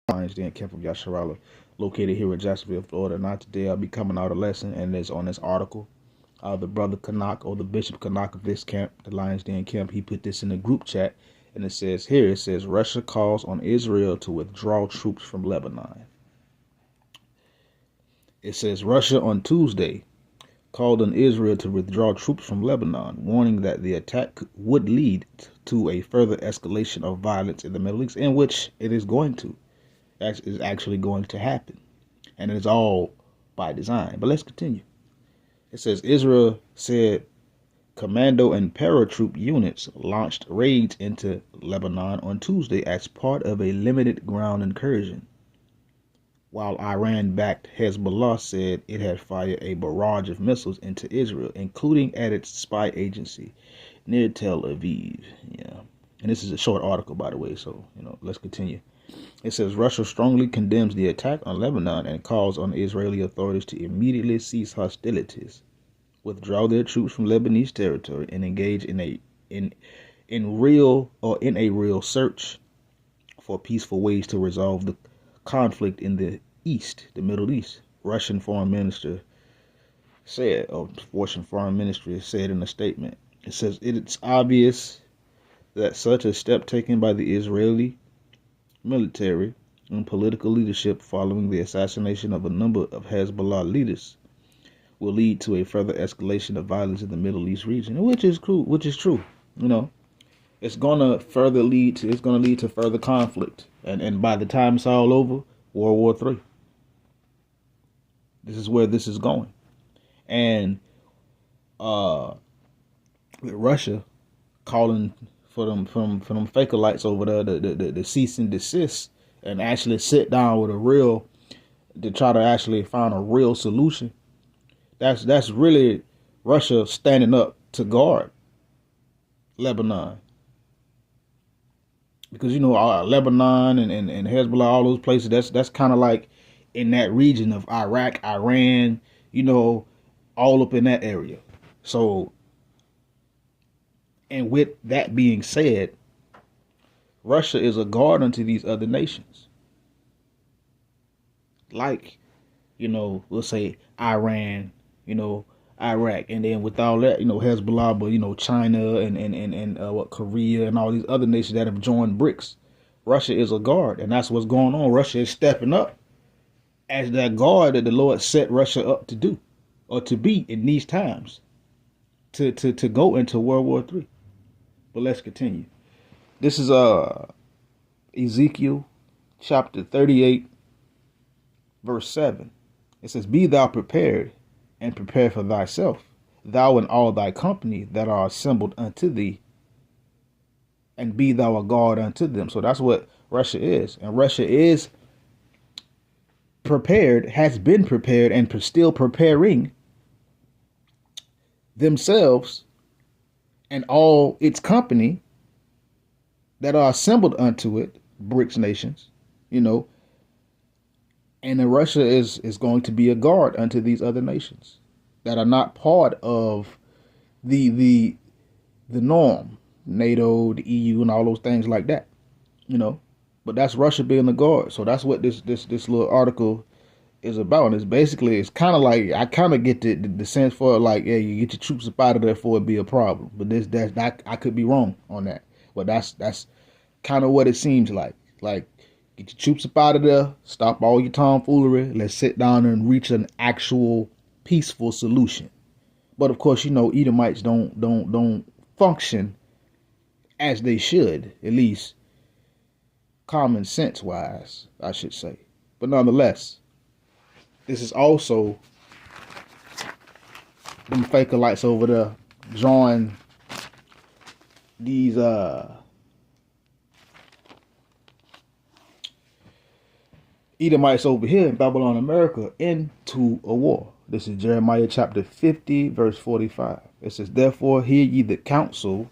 Lion's Den Camp of Yasharala, located here in Jacksonville, Florida. Now today I'll be coming out a lesson, and it's on this article. The brother Canuck, or the Bishop Canuck of this camp, the Lion's Den Camp, he put this in the group chat, and it says, Russia calls on Israel to withdraw troops from Lebanon. It says, Russia on Tuesday called on Israel to withdraw troops from Lebanon, warning that the attack would lead to a further escalation of violence in the Middle East, in which it is going to. That is actually going to happen. And it's all by design. But let's continue. It says, Israel said commando and paratroop units launched raids into Lebanon on Tuesday as part of a limited ground incursion, while Iran-backed Hezbollah said it had fired a barrage of missiles into Israel, including at its spy agency near Tel Aviv. Yeah. And this is a short article, by the way, so, let's continue. It says, Russia strongly condemns the attack on Lebanon and calls on Israeli authorities to immediately cease hostilities, withdraw their troops from Lebanese territory, and engage in a real search for peaceful ways to resolve the conflict in the East, the Middle East. Russian Foreign Ministry said in a statement. It says it's obvious that such a step taken by the Israeli military and political leadership following the assassination of a number of Hezbollah leaders will lead to a further escalation of violence in the Middle East region, which is true. It's gonna lead to further conflict, and by the time it's all over, World War III. This is where this is going, and with Russia calling for them Fakalites over there the cease and desist, and actually sit down with to try to actually find a real solution. That's really Russia standing up to guard Lebanon. Because, Lebanon and Hezbollah, all those places, that's kind of like in that region of Iraq, Iran, all up in that area. So, and with that being said, Russia is a guard unto these other nations. Like, we'll say Iran, Iraq, and then with all that, Hezbollah, but China and Korea and all these other nations that have joined BRICS. Russia is a guard, and that's what's going on. Russia is stepping up as that guard that the Lord set Russia up to do, or to be in these times, to go into World War III. But let's continue. This is Ezekiel chapter 38, verse 7. It says, Be thou prepared, and prepare for thyself, thou and all thy company that are assembled unto thee, and be thou a guard unto them. So that's what Russia is. And Russia is prepared, has been prepared, and still preparing themselves and all its company that are assembled unto it, BRICS nations, and then Russia is going to be a guard unto these other nations that are not part of the norm, NATO, the EU, and all those things like that, But that's Russia being the guard. So that's what this little article is about. And it's kind of like, I kind of get the sense for it, like, yeah, you get your troops up out of there for it be a problem. But I could be wrong on that. But that's kind of what it seems like. Like, get your troops up out of there, stop all your tomfoolery, let's sit down and reach an actual peaceful solution. But of course, Edomites don't function as they should, at least common sense wise, I should say. But nonetheless, this is also them Fakalites over there drawing these Edomites over here in Babylon, America, into a war. This is Jeremiah chapter 50, verse 45. It says, Therefore hear ye the counsel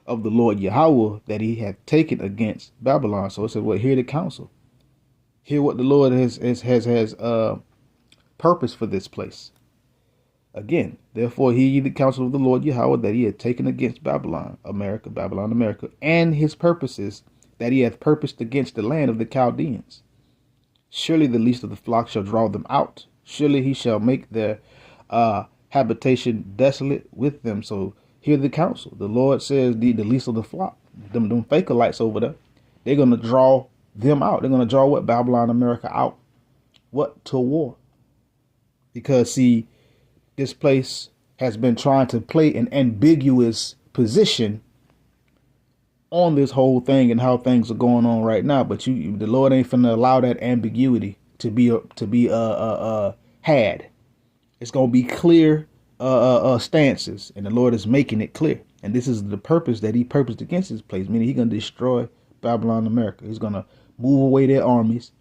of the Lord Yahweh that he hath taken against Babylon. So it says, well, hear the counsel. Hear what the Lord has purpose for this place. Again, therefore hear ye the counsel of the Lord Yahweh that he had taken against Babylon, America, and his purposes that he hath purposed against the land of the Chaldeans. Surely the least of the flock shall draw them out. Surely he shall make their habitation desolate with them. So hear the counsel. The Lord says the least of the flock, them Fakelites over there, they're going to draw them out. They're going to draw what? Babylon, America out. What? To war. Because, see, this place has been trying to play an ambiguous position on this whole thing and how things are going on right now, but the Lord ain't finna allow that ambiguity to be had. It's gonna be clear stances, and the Lord is making it clear. And this is the purpose that He purposed against this place, meaning He's gonna destroy Babylon, America. He's gonna move away their armies.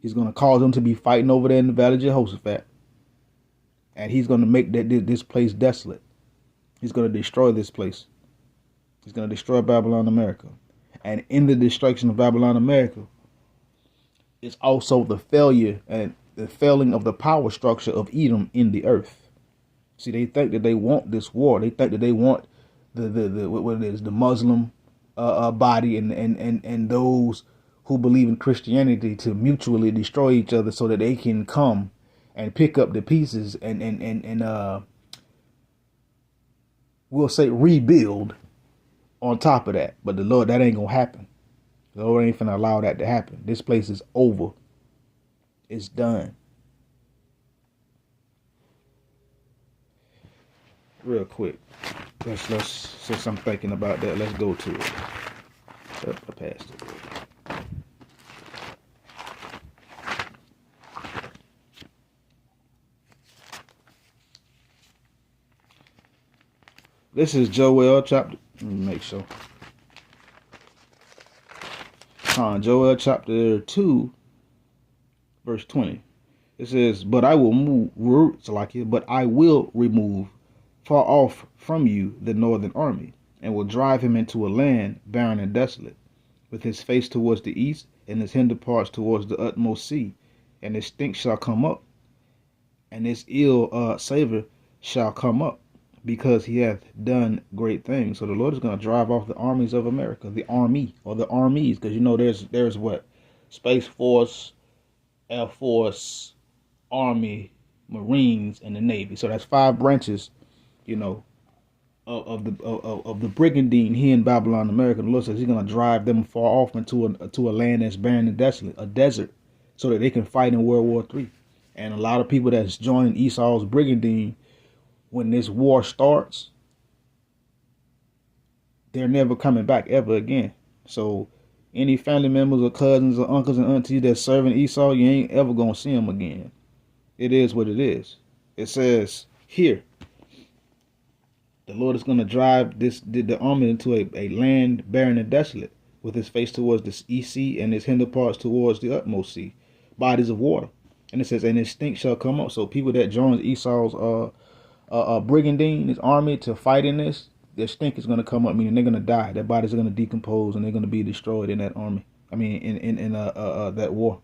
He's gonna cause them to be fighting over there in the Valley of Jehoshaphat, and He's gonna make this place desolate. He's gonna destroy this place. He's going to destroy Babylon, America. And in the destruction of Babylon, America, it's also the failure and the failing of the power structure of Edom in the earth. See, they think that they want this war. They think that they want the Muslim body and those who believe in Christianity to mutually destroy each other so that they can come and pick up the pieces and we'll say rebuild on top of that. But the Lord, that ain't gonna happen. The Lord ain't finna allow that to happen. This place is over. It's done. Real quick, let's since I'm thinking about that, let's go to it. I passed it. This is Joel chapter. Let me make sure. Joel chapter 2, verse 20. It says, "But I will remove far off from you the northern army, and will drive him into a land barren and desolate, with his face towards the east, and his hinder parts towards the utmost sea. And his stink shall come up, and his ill savor shall come up, because he hath done great things." So the Lord is going to drive off the armies of America, the army or the armies, because there's what? Space Force, Air Force, Army, Marines, and the Navy. So that's 5 branches, of the brigandine here in Babylon, America. The Lord says He's going to drive them far off into a land that's barren and desolate, a desert, so that they can fight in World War III. And a lot of people that's joining Esau's brigandine, when this war starts, they're never coming back ever again. So any family members or cousins or uncles and aunties that's serving Esau, you ain't ever going to see them again. It is what it is. It says here, the Lord is going to drive the army into a land barren and desolate, with his face towards the east sea and his hinder parts towards the utmost sea, bodies of water. And it says, and his stink shall come up. So people that join Esau's brigandine, his army, to fight in this, their stink is going to come up, meaning they're going to die. Their bodies are going to decompose, and they're going to be destroyed in that army. I mean, in that war,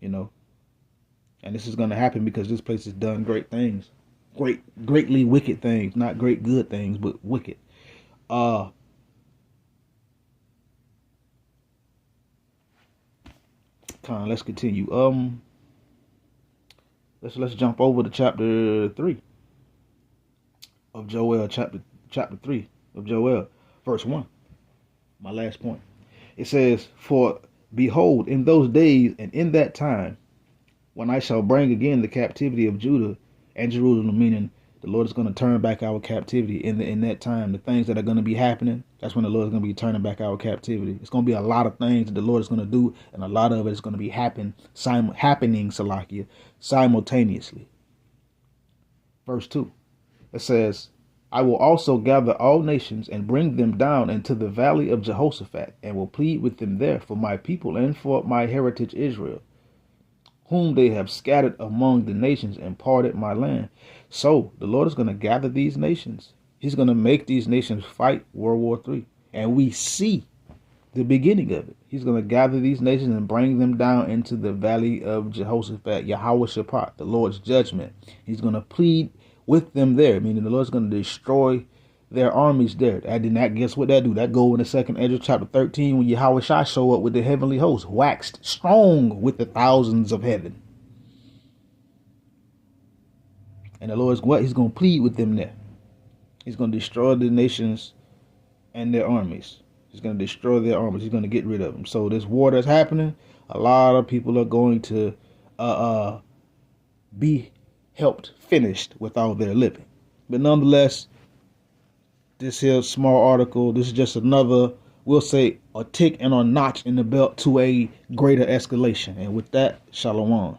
And this is going to happen because this place has done great things, greatly wicked things, not great good things, but wicked. Let's continue. Let's jump over to chapter 3. Of Joel, chapter 3 of Joel, verse 1. My last point. It says, "For behold, in those days and in that time, when I shall bring again the captivity of Judah and Jerusalem," meaning the Lord is going to turn back our captivity in that time. The things that are going to be happening, that's when the Lord is going to be turning back our captivity. It's going to be a lot of things that the Lord is going to do, and a lot of it is going to be happening simultaneously. Verse 2. It says, "I will also gather all nations and bring them down into the valley of Jehoshaphat, and will plead with them there for my people and for my heritage Israel, whom they have scattered among the nations and parted my land." So the Lord is going to gather these nations. He's going to make these nations fight World War III. And we see the beginning of it. He's going to gather these nations and bring them down into the valley of Jehoshaphat, Yahweh Shaphat, the Lord's judgment. He's going to plead with them there, meaning the Lord's going to destroy their armies there. And then that, guess what that do? That go in the second Ezra chapter 13 when Yahweh Shai show up with the heavenly host, waxed strong with the thousands of heaven. And the Lord's what? He's going to plead with them there. He's going to destroy the nations and their armies. He's going to destroy their armies. He's going to get rid of them. So this war that's happening, a lot of people are going to be helped finished with all their living. But nonetheless, this here small article, this is just another, we'll say, a tick and a notch in the belt to a greater escalation. And with that, shalom.